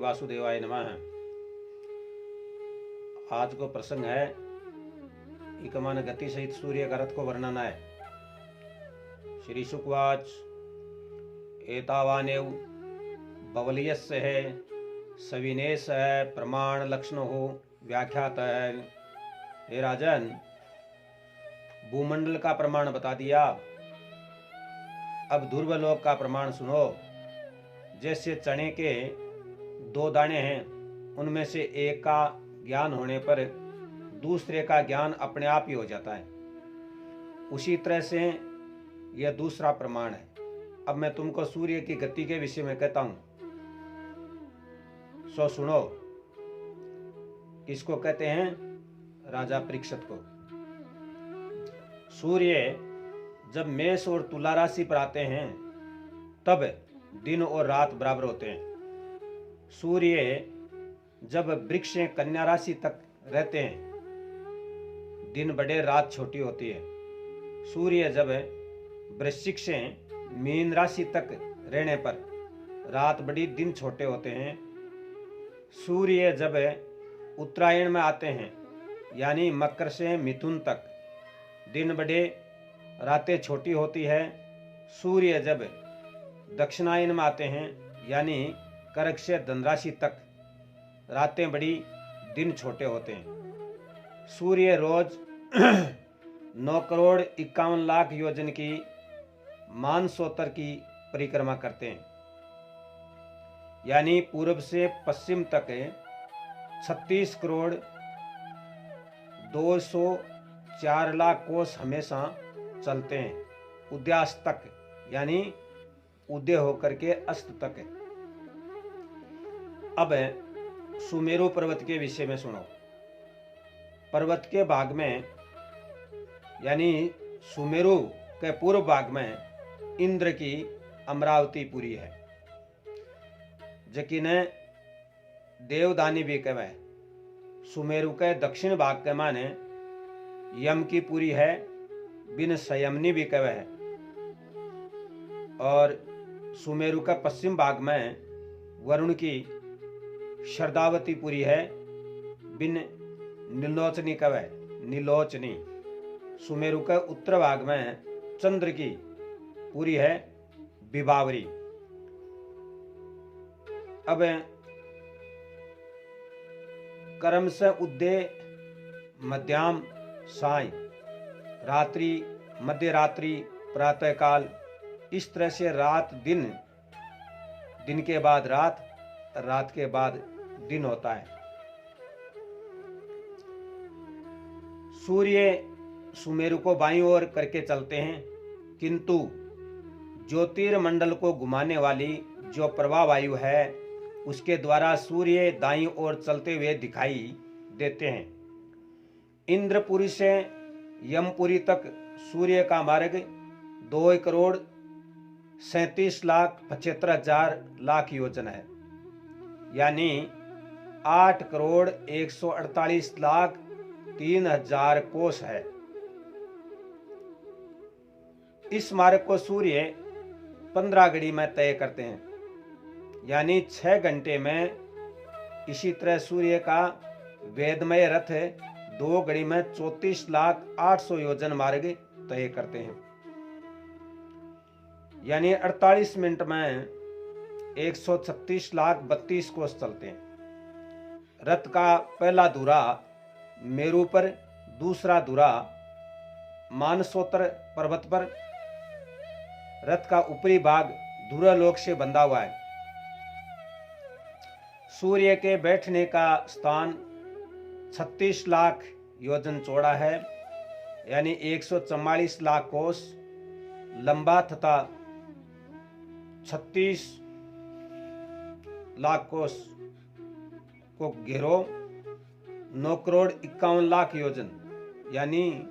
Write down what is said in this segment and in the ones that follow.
वासुदेवाय नमः। आज को प्रसंग है इकमान गति सहित सूर्य का रथ को वर्णन है। श्री शुकवाच एतावानेव बवलियस्य है सविनेश है प्रमाण लक्षण हो व्याख्यात है। हे राजन, भूमंडल का प्रमाण बता दिया, अब ध्रुवलोक का प्रमाण सुनो। जैसे चने के 2 दाने हैं, उनमें से एक का ज्ञान होने पर दूसरे का ज्ञान अपने आप ही हो जाता है, उसी तरह से यह दूसरा प्रमाण है। अब मैं तुमको सूर्य की गति के विषय में कहता हूं, सो सुनो। इसको कहते हैं राजा परीक्षित को। सूर्य जब मेष और तुला राशि पर आते हैं तब दिन और रात बराबर होते हैं। सूर्य जब वृक्ष कन्या राशि तक रहते हैं, दिन बड़े रात छोटी होती है। सूर्य जब वृश्चिक से मीन राशि तक रहने पर रात बड़ी दिन छोटे होते हैं। सूर्य जब उत्तरायण में आते हैं, यानी मकर से मिथुन तक, दिन बड़े रातें छोटी होती है। सूर्य जब दक्षिणायन में आते हैं, यानी कर्क से धनराशि तक, रातें बड़ी दिन छोटे होते हैं। सूर्य रोज 9,51,00,000 योजन की मानसोत्तर की परिक्रमा करते हैं, यानी पूर्व से पश्चिम तक 36,204,00,000 कोस हमेशा चलते हैं, उदयास्त तक, यानी उदय होकर के अस्त तक। अब सुमेरु पर्वत के विषय में सुनो। पर्वत के भाग में, यानी सुमेरु के पूर्व भाग में इंद्र की अमरावती पुरी है, जकिन देवदानी भी कहवे। सुमेरु के दक्षिण भाग के माने यम की पुरी है, बिन संयमनी भी कहवे है। और सुमेरु का पश्चिम भाग में वरुण की शरदावती पुरी है, बिन नीलोचनी कहवे, नीलोचनी। सुमेरु का उत्तर भाग में चंद्र की पुरी है, विभावरी। अब कर्म से उदय, मध्याह्न, साय, रात्रि, मध्य रात्रि, प्रातः काल, इस तरह से रात दिन, दिन के बाद रात, रात के बाद दिन होता है। सूर्य सुमेरु को बाईं ओर करके चलते हैं, किंतु ज्योतिर्मंडल को घुमाने वाली जो प्रवाह वायु है, उसके द्वारा सूर्य दाईं ओर चलते हुए दिखाई देते हैं। इंद्रपुरी से यमपुरी तक सूर्य का मार्ग 2,37,75,00,000 योजन है, यानी 8,148,03,000 कोस है। इस मार्ग को सूर्य 15 घड़ी में तय करते हैं, यानी 6 घंटे में। इसी तरह सूर्य का वेदमय रथ 2 घड़ी में 34,800,000 योजन मार्ग तय करते हैं, यानी 48 मिनट में 136,32,000 कोस चलते हैं। रथ का पहला धुरा मेरु पर, दूसरा धुरा मानसोत्तर पर्वत पर। रथ का ऊपरी भाग ध्रुवलोक से बंधा हुआ है। सूर्य के बैठने का स्थान 36 लाख योजन चौड़ा है, यानी 144 लाख कोस लंबा तथा 36 लाख कोस को घेरो 9,51,00,000 योजन, यानी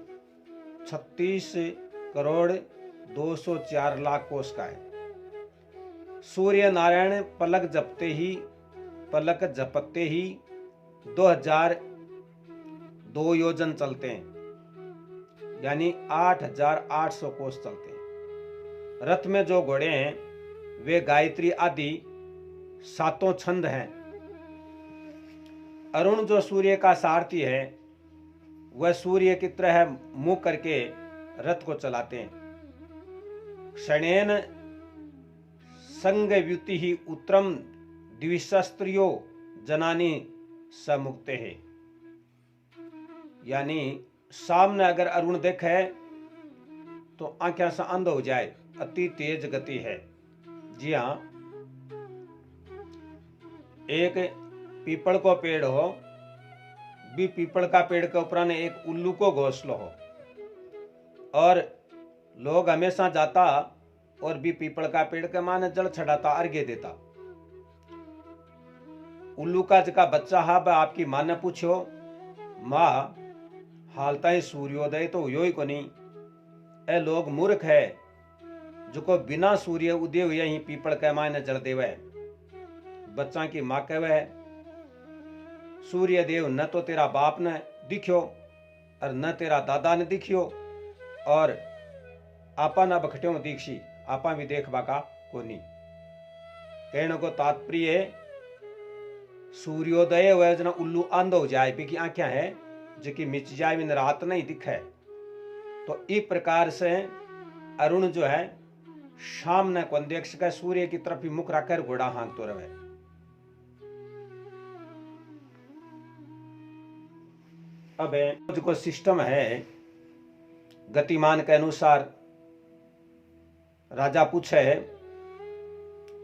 36,204,00,000 कोस का है। सूर्य नारायण पलक झपकते ही 2,002 योजन चलते हैं, यानी 8,800 कोस चलते हैं। रथ में जो घोड़े हैं वे गायत्री आदि 7 छंद हैं, अरुण जो सूर्य का सारथी है वह सूर्य की तरह मुंह करके रथ को चलाते हैं। क्षणेन संग व्युति ही उत्तरम द्विशस्त्रियो जनानी समुक्ते है। यानी सामने अगर अरुण देखे तो आंखें से अंध हो जाए, अति तेज गति है। जी हाँ, एक पीपल को पेड़ हो, भी पीपल का पेड़ के ऊपर एक उल्लू को घोंसलो हो, और लोग हमेशा जाता और भी पीपल का पेड़ के माने जल चढ़ाता, अर्घ्य देता। उल्लू का जका बच्चा हा बा आपकी मां ने पूछो, माँ हालता ही सूर्योदय तो यो ही को नहीं, ए लोग मूर्ख है जो को बिना सूर्य उदय हुए ही पीपल के माने जल देवे। बच्चा की मां कहवे, सूर्य देव न तो तेरा बाप ने दिखियो और न तेरा दादा ने दिखियो, और आपा न बखट्यो दीक्षी, आपा भी देखबा का कोनी। कहने को तात्पर्य सूर्योदय हुए जना उल्लू अंध हो जाए, बिकी आंखें है जो कि मिच जाए, बिन रात नहीं दिखे। तो इस प्रकार से अरुण जो है सामने कौन देख सके, सूर्य की तरफ ही मुख रखकर घोड़ा हाँकतो रहे। अब जो सिस्टम है गतिमान के अनुसार, राजा पूछे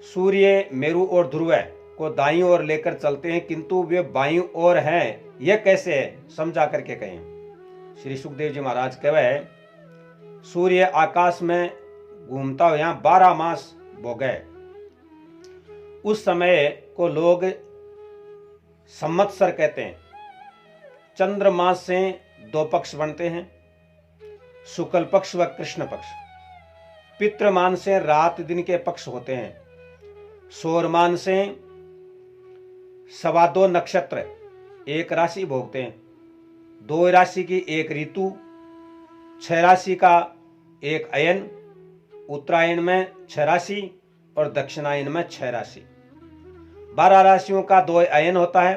सूर्य मेरु और ध्रुव को दाईं ओर लेकर चलते हैं किंतु वे बाईं ओर हैं, यह कैसे है, समझा करके कहें। श्री सुखदेव जी महाराज कहे, सूर्य आकाश में घूमता हुआ 12 मास भोगे। उस समय को लोग संवत्सर कहते हैं। चंद्रमास से 2 पक्ष बनते हैं, शुक्ल पक्ष व कृष्ण पक्ष। पितृमान से रात दिन के पक्ष होते हैं। सौरमान से 2.25 नक्षत्र एक राशि भोगते हैं। 2 राशि की एक ऋतु, 6 राशि का एक अयन, उत्तरायण में 6 राशि और दक्षिणायन में 6 राशि। 12 राशियों का 2 अयन होता है।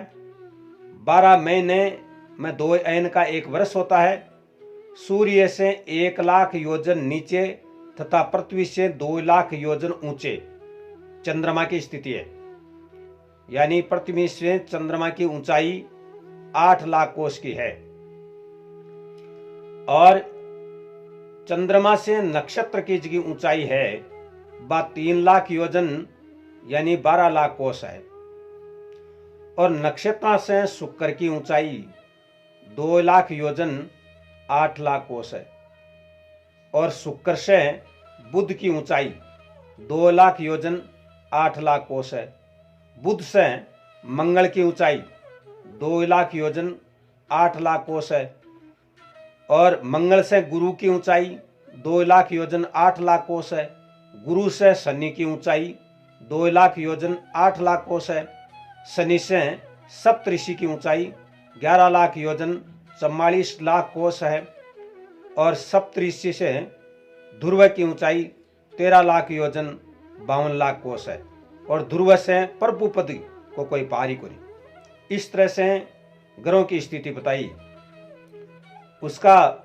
12 महीने में 2 अयन का एक वर्ष होता है। सूर्य से 1 लाख योजन नीचे तथा पृथ्वी से 2 लाख योजन ऊंचे चंद्रमा की स्थिति है। यानी पृथ्वी से चंद्रमा की ऊंचाई 8 लाख कोस की है, और चंद्रमा से नक्षत्र की जो ऊंचाई है वह 3 लाख योजन यानी 12 लाख कोस है, और नक्षत्र से शुक्र की ऊंचाई 2 लाख योजन 8 लाख कोस है, और शुक्र से बुध की ऊंचाई 2 लाख योजन 8 लाख कोस है। बुध से मंगल की ऊंचाई 2 लाख योजन 8 लाख कोस है, और मंगल से गुरु की ऊंचाई 2 लाख योजन 8 लाख कोस है। गुरु से शनि की ऊंचाई 2 लाख योजन 8 लाख कोस है। शनि से सप्तऋषि की ऊंचाई 11 लाख योजन 44 लाख कोस है, और सप्तऋषि से ध्रुव की ऊंचाई 13 लाख योजन 52 लाख कोस है, और ध्रुव से प्रभुपद को कोई पार ही को नहीं। इस तरह से ग्रहों की स्थिति बताई, उसका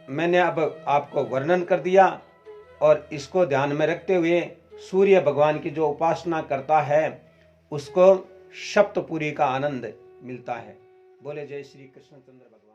मैंने अब आपको वर्णन कर दिया, और इसको ध्यान में रखते हुए सूर्य भगवान की जो उपासना करता है उसको सप्तपुरी का आनंद मिलता है। बोले जय श्री कृष्ण चंद्र भगवान।